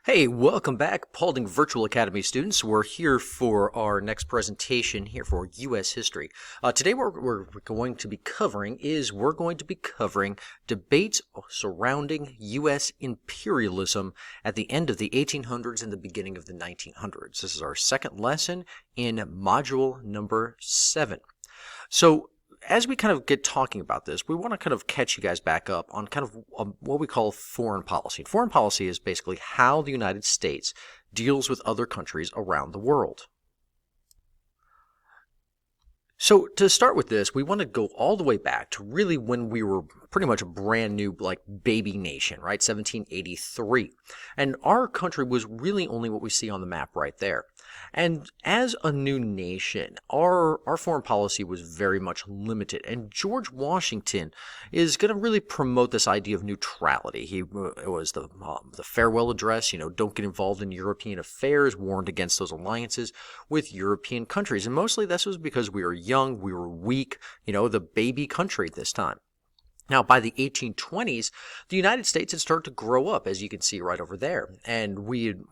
Hey, welcome back, Paulding Virtual Academy students. We're here for our next presentation here for U.S. history. Today what we're going to be covering debates surrounding U.S. imperialism at the end of the 1800s and the beginning of the 1900s. This is our second lesson in module number 7. So, as we kind of get talking about this, we want to kind of catch you guys back up on kind of what we call foreign policy. Foreign policy is basically how the United States deals with other countries around the world. So to start with this, we want to go all the way back to really when we were pretty much a brand new baby nation, right? 1783. And our country was really only what we see on the map right there. And as a new nation, our foreign policy was very much limited. And George Washington is going to really promote this idea of neutrality. It was the farewell address, don't get involved in European affairs, warned against those alliances with European countries. And mostly this was because we were young, we were weak, the baby country at this time. Now, by the 1820s, the United States had started to grow up, as you can see right over there, and we had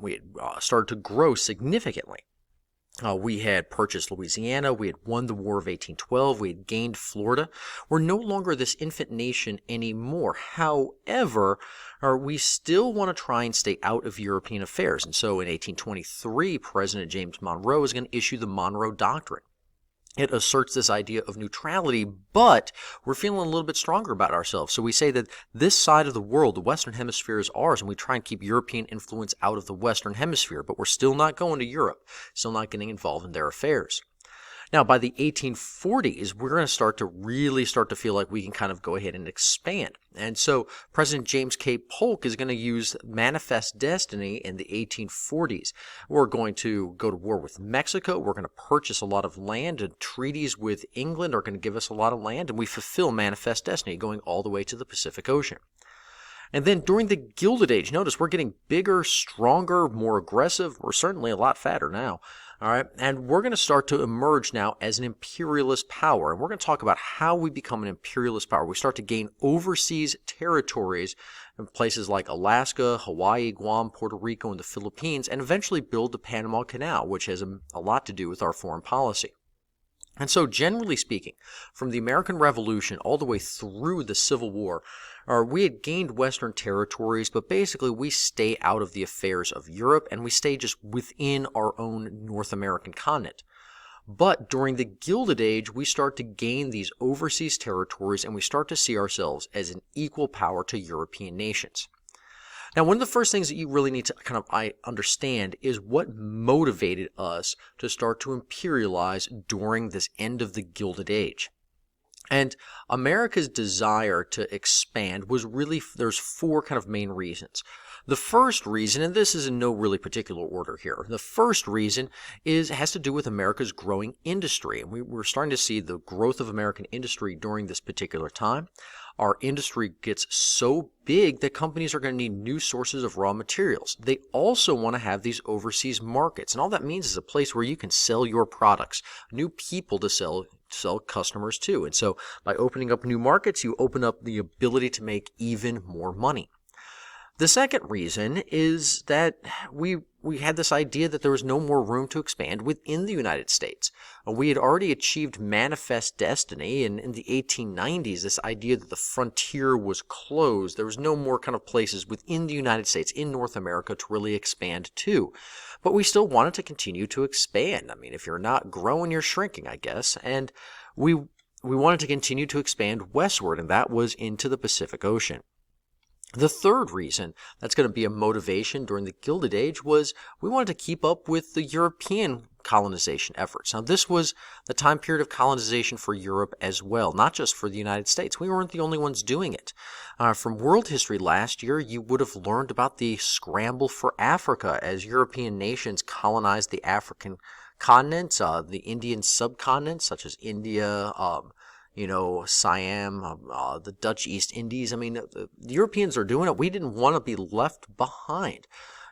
started to grow significantly. We had purchased Louisiana, we had won the War of 1812, we had gained Florida. We're no longer this infant nation anymore. However, we still want to try and stay out of European affairs. And so in 1823, President James Monroe is going to issue the Monroe Doctrine. It asserts this idea of neutrality, but we're feeling a little bit stronger about ourselves. So we say that this side of the world, the Western Hemisphere, is ours, and we try and keep European influence out of the Western Hemisphere, but we're still not going to Europe, still not getting involved in their affairs. Now, by the 1840s, we're going to start to feel like we can kind of go ahead and expand. And so President James K. Polk is going to use Manifest Destiny in the 1840s. We're going to go to war with Mexico. We're going to purchase a lot of land, and treaties with England are going to give us a lot of land, and we fulfill Manifest Destiny going all the way to the Pacific Ocean. And then during the Gilded Age, notice we're getting bigger, stronger, more aggressive. We're certainly a lot fatter now. All right, and we're going to start to emerge now as an imperialist power. And we're going to talk about how we become an imperialist power. We start to gain overseas territories in places like Alaska, Hawaii, Guam, Puerto Rico, and the Philippines, and eventually build the Panama Canal, which has a lot to do with our foreign policy. And so, generally speaking, from the American Revolution all the way through the Civil War, we had gained Western territories, but basically we stay out of the affairs of Europe, and we stay just within our own North American continent. But during the Gilded Age, we start to gain these overseas territories, and we start to see ourselves as an equal power to European nations. Now, one of the first things that you really need to kind of understand is what motivated us to start to imperialize during this end of the Gilded Age. And America's desire to expand was really, there's four kind of main reasons. The first reason, and this is in no really particular order here, the first reason has to do with America's growing industry. And we're starting to see the growth of American industry during this particular time. Our industry gets so big that companies are going to need new sources of raw materials. They also want to have these overseas markets. And all that means is a place where you can sell your products, new people to sell customers to. And so by opening up new markets, you open up the ability to make even more money. The second reason is that we had this idea that there was no more room to expand within the United States. We had already achieved Manifest Destiny, and in the 1890s, this idea that the frontier was closed. There was no more kind of places within the United States, in North America, to really expand to. But we still wanted to continue to expand. I mean, if you're not growing, you're shrinking, I guess. And we wanted to continue to expand westward, and that was into the Pacific Ocean. The third reason that's going to be a motivation during the Gilded Age was we wanted to keep up with the European colonization efforts. Now, this was the time period of colonization for Europe as well, not just for the United States. We weren't the only ones doing it. From world history last year, you would have learned about the scramble for Africa as European nations colonized the African continent, the Indian subcontinent, such as India, Siam, the Dutch East Indies. I mean, the Europeans are doing it. We didn't want to be left behind.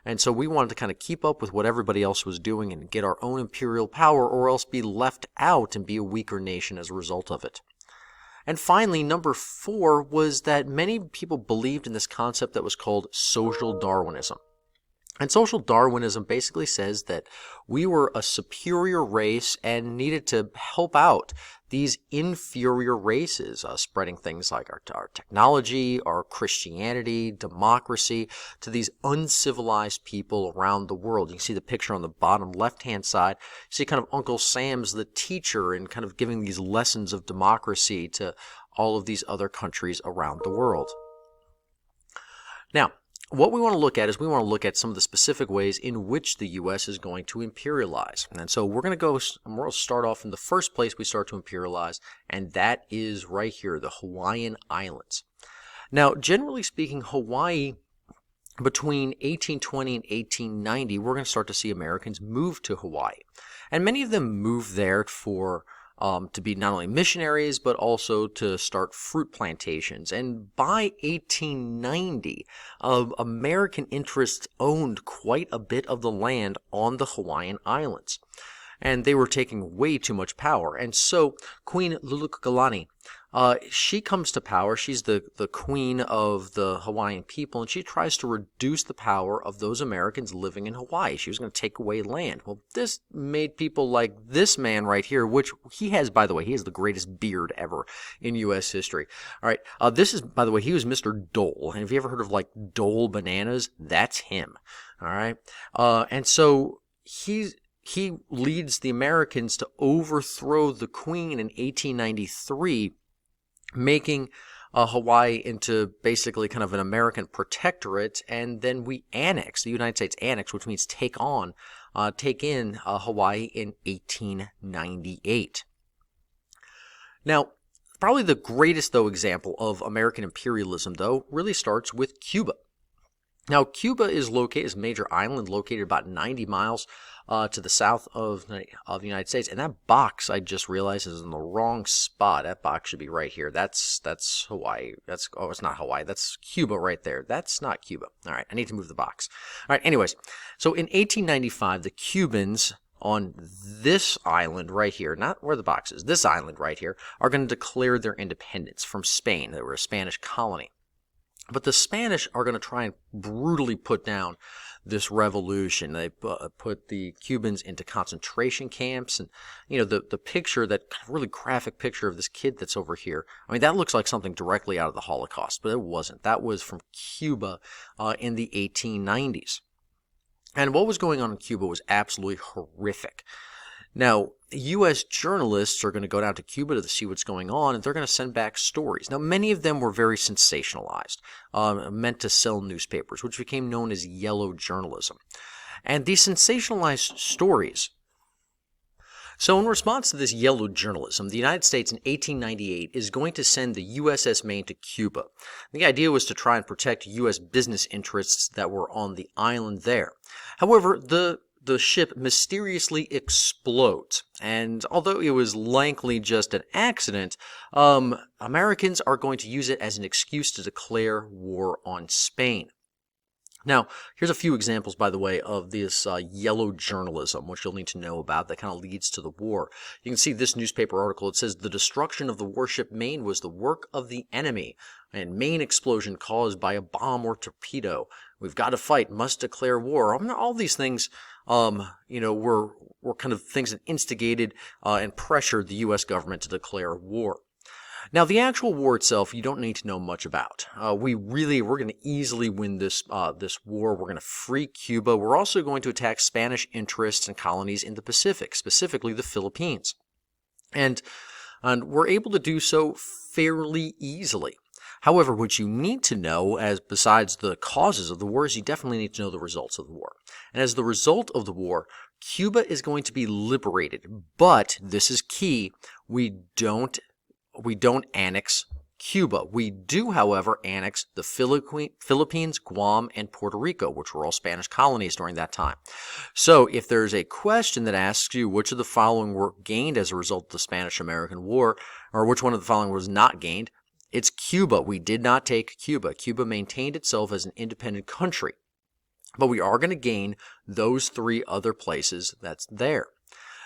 And so we wanted to kind of keep up with what everybody else was doing and get our own imperial power, or else be left out and be a weaker nation as a result of it. And finally, number 4 was that many people believed in this concept that was called social Darwinism. And social Darwinism basically says that we were a superior race and needed to help out these inferior races, spreading things like our technology, our Christianity, democracy to these uncivilized people around the world. You can see the picture on the bottom left-hand side. You see kind of Uncle Sam's the teacher and kind of giving these lessons of democracy to all of these other countries around the world. Now, what we want to look at is we want to look at some of the specific ways in which the U.S. is going to imperialize. And so we're going to start off in the first place we start to imperialize, and that is right here, the Hawaiian Islands. Now, generally speaking, Hawaii, between 1820 and 1890, we're going to start to see Americans move to Hawaii. And many of them move there for to be not only missionaries, but also to start fruit plantations. And by 1890, American interests owned quite a bit of the land on the Hawaiian Islands. And they were taking way too much power. And so Queen Lulukalani, she comes to power. She's the queen of the Hawaiian people, and she tries to reduce the power of those Americans living in Hawaii. She was going to take away land. Well, this made people like this man right here, which he has, by the way, he has the greatest beard ever in U.S. history. All right, this is, by the way, he was Mr. Dole. And have you ever heard of, like, Dole bananas? That's him. All right, and so he leads the Americans to overthrow the queen in 1893, making Hawaii into basically kind of an American protectorate, and then the United States annex, which means take in Hawaii in 1898. Now, probably the greatest, though, example of American imperialism, though, really starts with Cuba. Now, Cuba is a major island located about 90 miles to the south of the United States. And that box, I just realized, is in the wrong spot. That box should be right here. That's Hawaii. It's not Hawaii. That's Cuba right there. That's not Cuba. All right, I need to move the box. All right, anyways, so in 1895, the Cubans on this island right here, not where the box is, this island right here, are going to declare their independence from Spain. They were a Spanish colony. But the Spanish are going to try and brutally put down this revolution. They put the Cubans into concentration camps. And, you know, the picture, that really graphic picture of this kid that's over here, I mean, that looks like something directly out of the Holocaust, but it wasn't. That was from Cuba in the 1890s. And what was going on in Cuba was absolutely horrific. Now, U.S. journalists are going to go down to Cuba to see what's going on, and they're going to send back stories. Now, many of them were very sensationalized, meant to sell newspapers, which became known as yellow journalism. And these sensationalized stories. So in response to this yellow journalism, the United States in 1898 is going to send the USS Maine to Cuba. The idea was to try and protect U.S. business interests that were on the island there. However, the ship mysteriously explodes, and although it was likely just an accident, Americans are going to use it as an excuse to declare war on Spain. Now, here's a few examples, by the way, of this yellow journalism, which you'll need to know about, that kind of leads to the war. You can see this newspaper article. It says, "The destruction of the warship Maine was the work of the enemy, and Maine explosion caused by a bomb or torpedo. We've got to fight, must declare war." I mean, all these things, were kind of things that instigated and pressured the U.S. government to declare war. Now, the actual war itself, you don't need to know much about. We're going to easily win this war. We're going to free Cuba. We're also going to attack Spanish interests and colonies in the Pacific, specifically the Philippines. And we're able to do so fairly easily. However, what you need to know, besides the causes of the war, is you definitely need to know the results of the war. And as the result of the war, Cuba is going to be liberated. But, this is key, we don't annex Cuba. We do, however, annex the Philippines, Guam, and Puerto Rico, which were all Spanish colonies during that time. So if there's a question that asks you which of the following were gained as a result of the Spanish-American War, or which one of the following was not gained, it's Cuba. We did not take Cuba. Cuba maintained itself as an independent country. But we are going to gain those three other places that's there.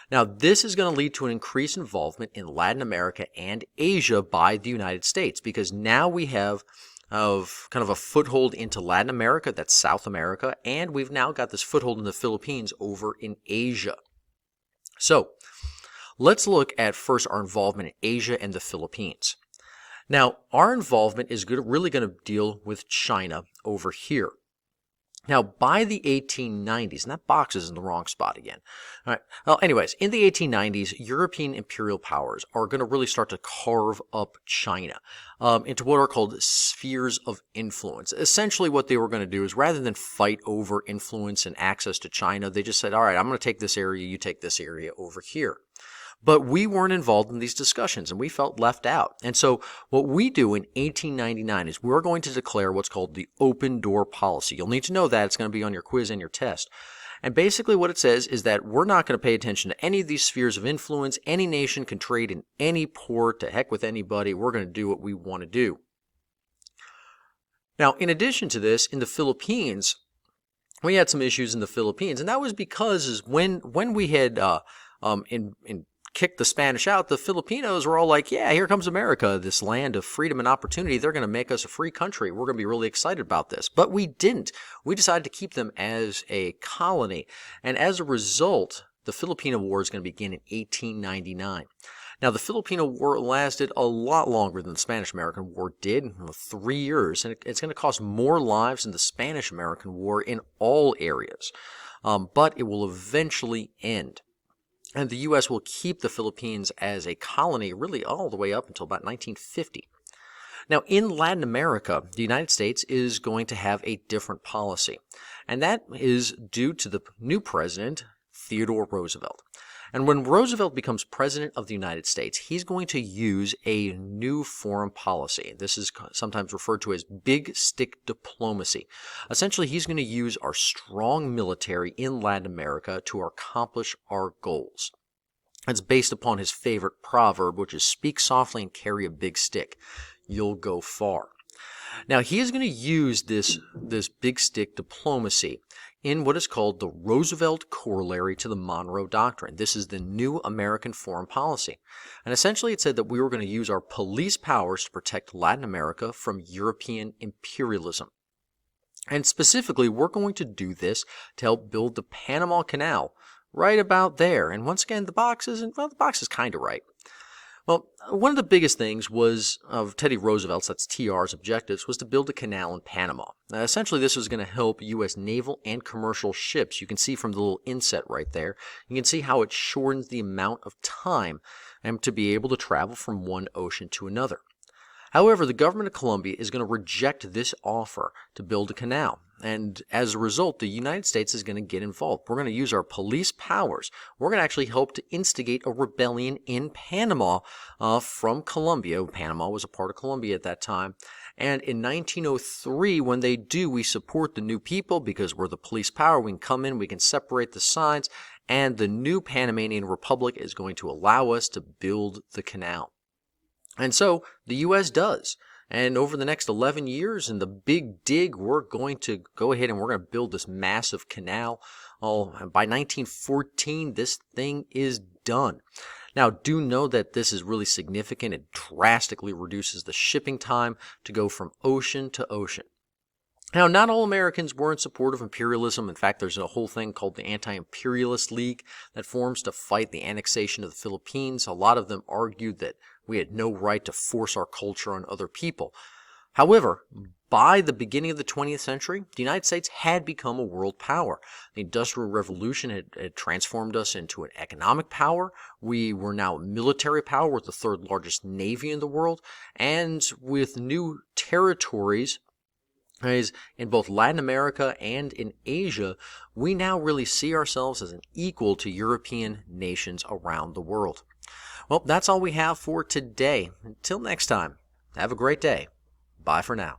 Now, this is going to lead to an increased involvement in Latin America and Asia by the United States, because now we have of kind of a foothold into Latin America, that's South America, and we've now got this foothold in the Philippines over in Asia. So let's look at first our involvement in Asia and the Philippines. Now, our involvement is really going to deal with China over here. Now, by the 1890s, and that box is in the wrong spot again. All right. Well, anyways, in the 1890s, European imperial powers are going to really start to carve up China into what are called spheres of influence. Essentially, what they were going to do is rather than fight over influence and access to China, they just said, all right, I'm going to take this area, you take this area over here. But we weren't involved in these discussions, and we felt left out. And so what we do in 1899 is we're going to declare what's called the open door policy. You'll need to know that. It's going to be on your quiz and your test. And basically what it says is that we're not going to pay attention to any of these spheres of influence. Any nation can trade in any port, to heck with anybody. We're going to do what we want to do. Now, in addition to this, in the Philippines, we had some issues in the Philippines, and that was because when we had kicked the Spanish out, the Filipinos were all like, yeah, here comes America, this land of freedom and opportunity. They're going to make us a free country. We're going to be really excited about this. But we didn't. We decided to keep them as a colony. And as a result, the Filipino War is going to begin in 1899. Now, the Filipino War lasted a lot longer than the Spanish-American War did, 3 years, and it's going to cost more lives than the Spanish-American War in all areas. But it will eventually end. And the U.S. will keep the Philippines as a colony really all the way up until about 1950. Now, in Latin America, the United States is going to have a different policy. And that is due to the new president, Theodore Roosevelt. And when Roosevelt becomes president of the United States, he's going to use a new foreign policy. This is sometimes referred to as big stick diplomacy. Essentially, he's going to use our strong military in Latin America to accomplish our goals. It's based upon his favorite proverb, which is speak softly and carry a big stick. You'll go far. Now, he is going to use this big stick diplomacy in what is called the Roosevelt corollary to the Monroe Doctrine. This is the new American foreign policy. And essentially it said that we were going to use our police powers to protect Latin America from European imperialism. And specifically, we're going to do this to help build the Panama Canal right about there. And once again, the box is kind of right. Well, one of the biggest things of Teddy Roosevelt's, that's TR's objectives, was to build a canal in Panama. Now, essentially, this was going to help U.S. naval and commercial ships. You can see from the little inset right there, you can see how it shortens the amount of time to be able to travel from one ocean to another. However, the government of Colombia is going to reject this offer to build a canal. And as a result, the United States is going to get involved. We're going to use our police powers. We're going to actually help to instigate a rebellion in Panama from Colombia. Panama was a part of Colombia at that time. And in 1903, when they do, we support the new people because we're the police power. We can come in, we can separate the sides, and the new Panamanian Republic is going to allow us to build the canal. And so the U.S. does. And over the next 11 years in the big dig, we're going to go ahead and we're going to build this massive canal. By 1914, this thing is done. Now, do know that this is really significant. It drastically reduces the shipping time to go from ocean to ocean. Now, not all Americans were in support of imperialism. In fact, there's a whole thing called the Anti-Imperialist League that forms to fight the annexation of the Philippines. A lot of them argued that we had no right to force our culture on other people. However, by the beginning of the 20th century, the United States had become a world power. The Industrial Revolution had transformed us into an economic power. We were now a military power with the third largest navy in the world. And with new territories in both Latin America and in Asia, we now really see ourselves as an equal to European nations around the world. Well, that's all we have for today. Until next time, have a great day. Bye for now.